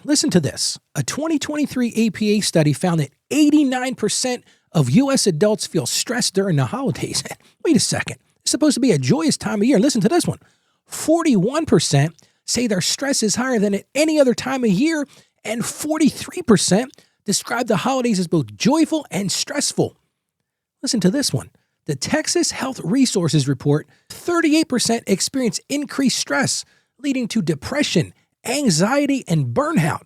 Listen to this. A 2023 APA study found that 89% of U.S. adults feel stressed during the holidays. Wait a second. It's supposed to be a joyous time of year. Listen to this one. 41% say their stress is higher than at any other time of year, and 43% describe the holidays as both joyful and stressful. Listen to this one. The Texas Health Resources report 38% experience increased stress, leading to depression, anxiety, and burnout.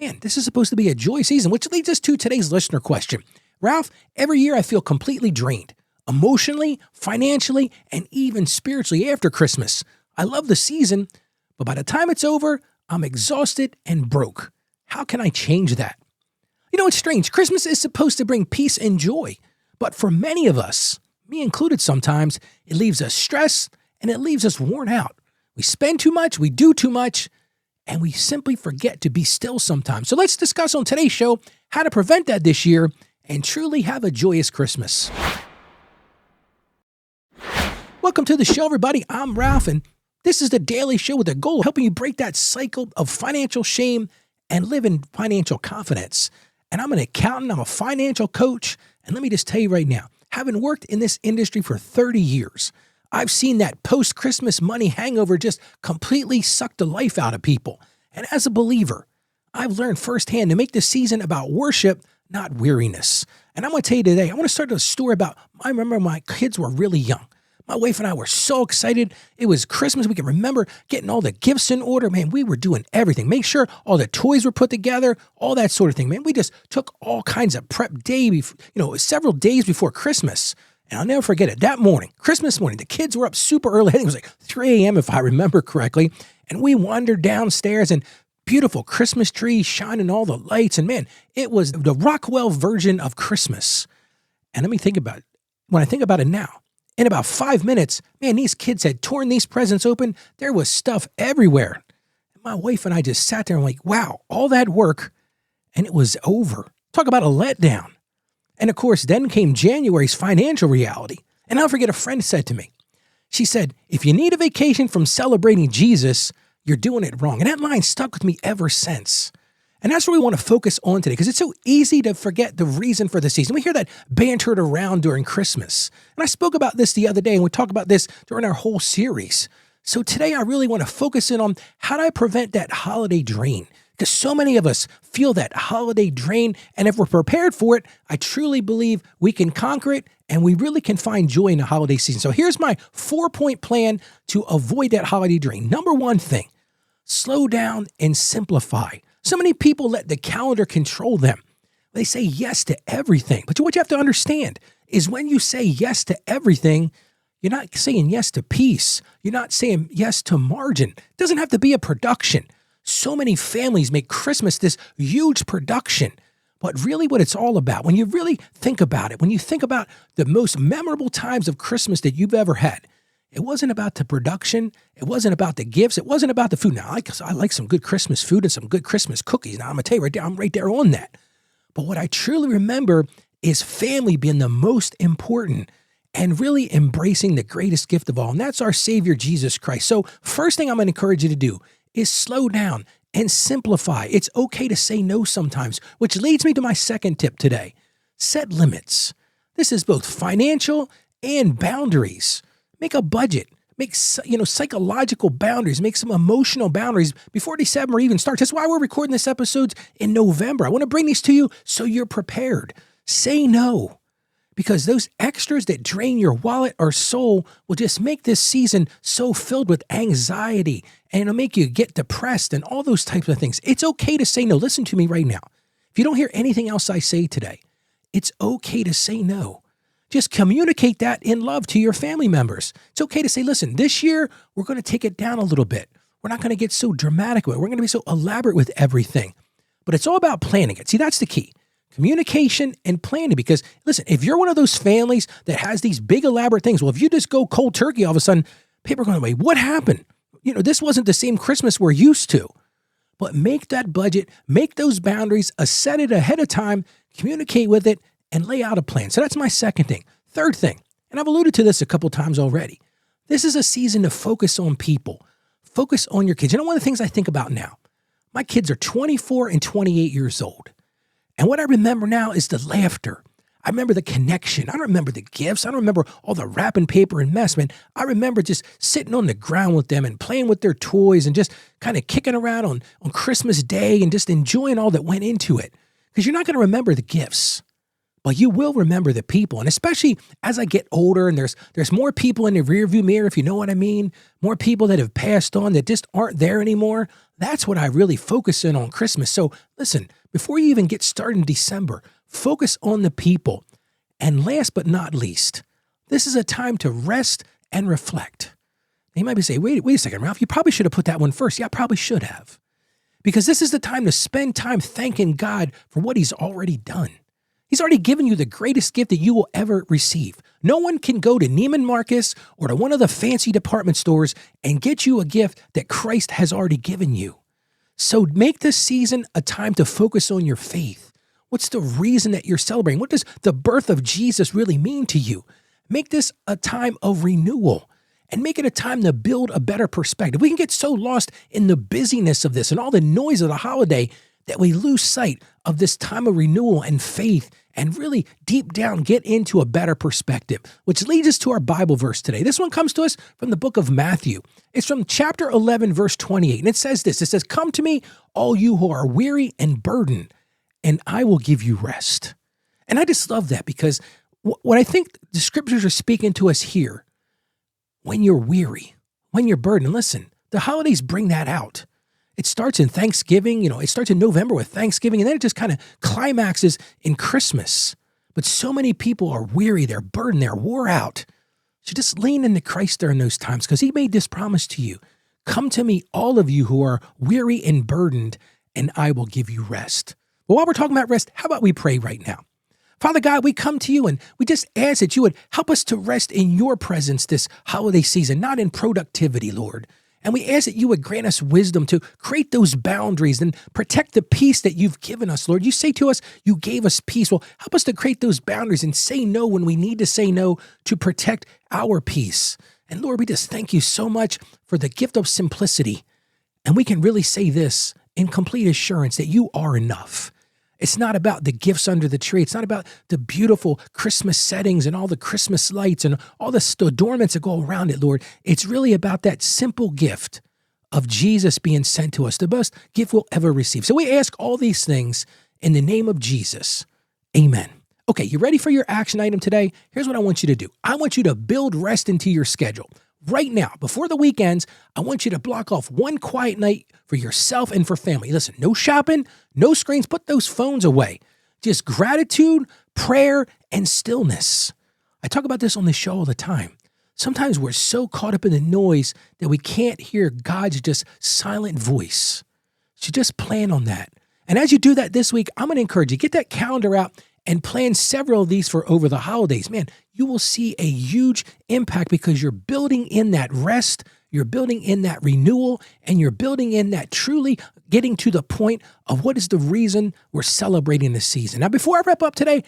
Man, this is supposed to be a joy season, which leads us to today's listener question. Ralph, every year I feel completely drained, emotionally, financially, and even spiritually after Christmas. I love the season, but by the time it's over, I'm exhausted and broke. How can I change that? You know, it's strange. Christmas is supposed to bring peace and joy, but for many of us, me included sometimes, it leaves us stressed and it leaves us worn out. We spend too much, we do too much, and we simply forget to be still sometimes. So let's discuss on today's show how to prevent that this year and truly have a joyous Christmas. Welcome to the show, everybody. I'm Ralph, and this is the daily show with the goal of helping you break that cycle of financial shame and live in financial confidence. And I'm an accountant, I'm a financial coach, and let me just tell you right now, having worked in this industry for 30 years, I've seen that post-Christmas money hangover just completely suck the life out of people. And as a believer, I've learned firsthand to make this season about worship, not weariness. And I'm going to tell you today, I want to start a story about, I remember my kids were really young. My wife and I were so excited. It was Christmas. We can remember getting all the gifts in order. Man, we were doing everything. Make sure all the toys were put together, all that sort of thing. Man, we just took all kinds of prep day, several days before Christmas. And I'll never forget it. That morning, Christmas morning, the kids were up super early. I think it was like 3 a.m. if I remember correctly. And we wandered downstairs and beautiful Christmas trees shining all the lights. And man, it was the Rockwell version of Christmas. And let me think about it. When I think about it now, in about 5 minutes, man, these kids had torn these presents open. There was stuff everywhere. And my wife and I just sat there and like, wow, all that work, and it was over. Talk about a letdown. And of course, then came January's financial reality. And I'll forget, a friend said to me, she said, if you need a vacation from celebrating Jesus, you're doing it wrong. And that line stuck with me ever since. And that's what we want to focus on today, because it's so easy to forget the reason for the season. We hear that bantered around during Christmas. And I spoke about this the other day, and we talk about this during our whole series. So today I really want to focus in on how do I prevent that holiday drain? Because so many of us feel that holiday drain, and if we're prepared for it, I truly believe we can conquer it, and we really can find joy in the holiday season. So here's my 4-point plan to avoid that holiday drain. Number one thing, slow down and simplify. So many people let the calendar control them. They say yes to everything. But what you have to understand is when you say yes to everything, you're not saying yes to peace. You're not saying yes to margin. It doesn't have to be a production. So many families make Christmas this huge production. But really what it's all about, when you really think about it, when you think about the most memorable times of Christmas that you've ever had, it wasn't about the production. It wasn't about the gifts. It wasn't about the food. Now, I like some good Christmas food and some good Christmas cookies. Now, I'm going to tell you right there, I'm right there on that. But what I truly remember is family being the most important and really embracing the greatest gift of all, and that's our Savior, Jesus Christ. So first thing I'm going to encourage you to do is slow down and simplify. It's okay to say no sometimes, which leads me to my second tip today. Set limits. This is both financial and boundaries. Make a budget. Make psychological boundaries. Make some emotional boundaries before December even starts. That's why we're recording this episode in November. I want to bring these to you so you're prepared. Say no, because those extras that drain your wallet or soul will just make this season so filled with anxiety, and it'll make you get depressed and all those types of things. It's okay to say no. Listen to me right now. If you don't hear anything else I say today, it's okay to say no. Just communicate that in love to your family members. It's okay to say, listen, this year, we're going to take it down a little bit. We're not going to get so dramatic with it. We're going to be so elaborate with everything. But it's all about planning it. See, that's the key. Communication and planning. Because, listen, if you're one of those families that has these big elaborate things, well, if you just go cold turkey, all of a sudden, people are going, wait, what happened? This wasn't the same Christmas we're used to. But make that budget, make those boundaries, set it ahead of time, communicate with it, and lay out a plan. So that's my second thing. Third thing, and I've alluded to this a couple times already. This is a season to focus on people. Focus on your kids. One of the things I think about now, My kids are 24 and 28 years old. And what I remember now is the laughter. I remember the connection. I don't remember the gifts. I don't remember all the wrapping paper and mess, man. I remember just sitting on the ground with them and playing with their toys and just kind of kicking around on Christmas Day and just enjoying all that went into it. Because you're not going to remember the gifts, but you will remember the people. And especially as I get older and there's more people in the rearview mirror, if you know what I mean, more people that have passed on that just aren't there anymore. That's what I really focus in on Christmas. So listen, before you even get started in December, focus on the people. And last but not least, this is a time to rest and reflect. You might be saying, wait a second, Ralph, you probably should have put that one first. Yeah, I probably should have. Because this is the time to spend time thanking God for what he's already done. He's already given you the greatest gift that you will ever receive. No one can go to Neiman Marcus or to one of the fancy department stores and get you a gift that Christ has already given you. So make this season a time to focus on your faith. What's the reason that you're celebrating? What does the birth of Jesus really mean to you? Make this a time of renewal and make it a time to build a better perspective. We can get so lost in the busyness of this and all the noise of the holiday that we lose sight of this time of renewal and faith and really deep down get into a better perspective, which leads us to our Bible verse today. This one comes to us from the book of Matthew. It's from chapter 11, verse 28, and it says this. It says, "Come to me, all you who are weary and burdened, and I will give you rest." And I just love that because what I think the scriptures are speaking to us here, when you're weary, when you're burdened, listen, the holidays bring that out. It starts in Thanksgiving, it starts in November with Thanksgiving, and then it just kind of climaxes in Christmas. But so many people are weary, they're burdened, they're wore out. So just lean into Christ during those times because he made this promise to you. Come to me, all of you who are weary and burdened, and I will give you rest. But while we're talking about rest, how about we pray right now? Father God, we come to you and we just ask that you would help us to rest in your presence this holiday season, not in productivity, Lord. And we ask that you would grant us wisdom to create those boundaries and protect the peace that you've given us, Lord. You say to us, you gave us peace. Well, help us to create those boundaries and say no when we need to say no to protect our peace. And Lord, we just thank you so much for the gift of simplicity. And we can really say this in complete assurance that you are enough. It's not about the gifts under the tree. It's not about the beautiful Christmas settings and all the Christmas lights and all the adornments that go around it, Lord. It's really about that simple gift of Jesus being sent to us, the best gift we'll ever receive. So we ask all these things in the name of Jesus. Amen. Okay, you ready for your action item today? Here's what I want you to do. I want you to build rest into your schedule. Right now, before the weekends, I want you to block off one quiet night for yourself and for family. Listen, no shopping, no screens, put those phones away. Just gratitude, prayer, and stillness. I talk about this on the show all the time. Sometimes we're so caught up in the noise that we can't hear God's just silent voice. So just plan on that. And as you do that this week, I'm going to encourage you, get that calendar out and plan several of these for over the holidays. Man, you will see a huge impact because you're building in that rest, you're building in that renewal, and you're building in that truly getting to the point of what is the reason we're celebrating this season. Now, before I wrap up today,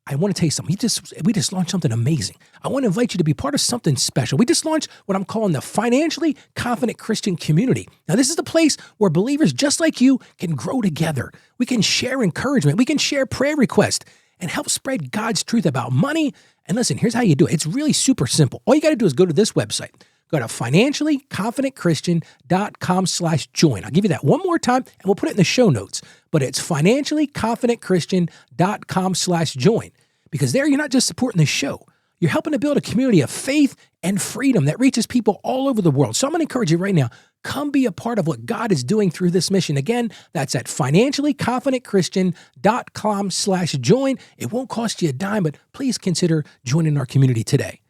I want to tell you something. We just launched something amazing. I want to invite you to be part of something special. We just launched what I'm calling the Financially Confident Christian Community. Now, this is the place where believers just like you can grow together. We can share encouragement. We can share prayer requests and help spread God's truth about money. And listen, here's how you do it. It's really super simple. All you got to do is go to this website. Go to financiallyconfidentchristian.com/join. I'll give you that one more time and we'll put it in the show notes. But it's financiallyconfidentchristian.com/join. Because there you're not just supporting the show. You're helping to build a community of faith and freedom that reaches people all over the world. So I'm going to encourage you right now, come be a part of what God is doing through this mission. Again, that's at financiallyconfidentchristian.com/join. It won't cost you a dime, but please consider joining our community today.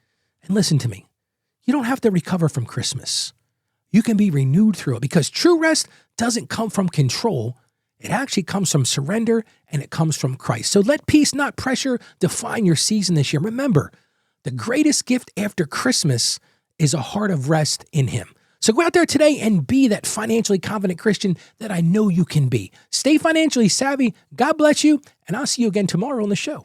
And listen to me. You don't have to recover from Christmas. You can be renewed through it because true rest doesn't come from control. It actually comes from surrender and it comes from Christ. So let peace, not pressure, define your season this year. Remember, the greatest gift after Christmas is a heart of rest in Him. So go out there today and be that financially confident Christian that I know you can be. Stay financially savvy. God bless you, and I'll see you again tomorrow on the show.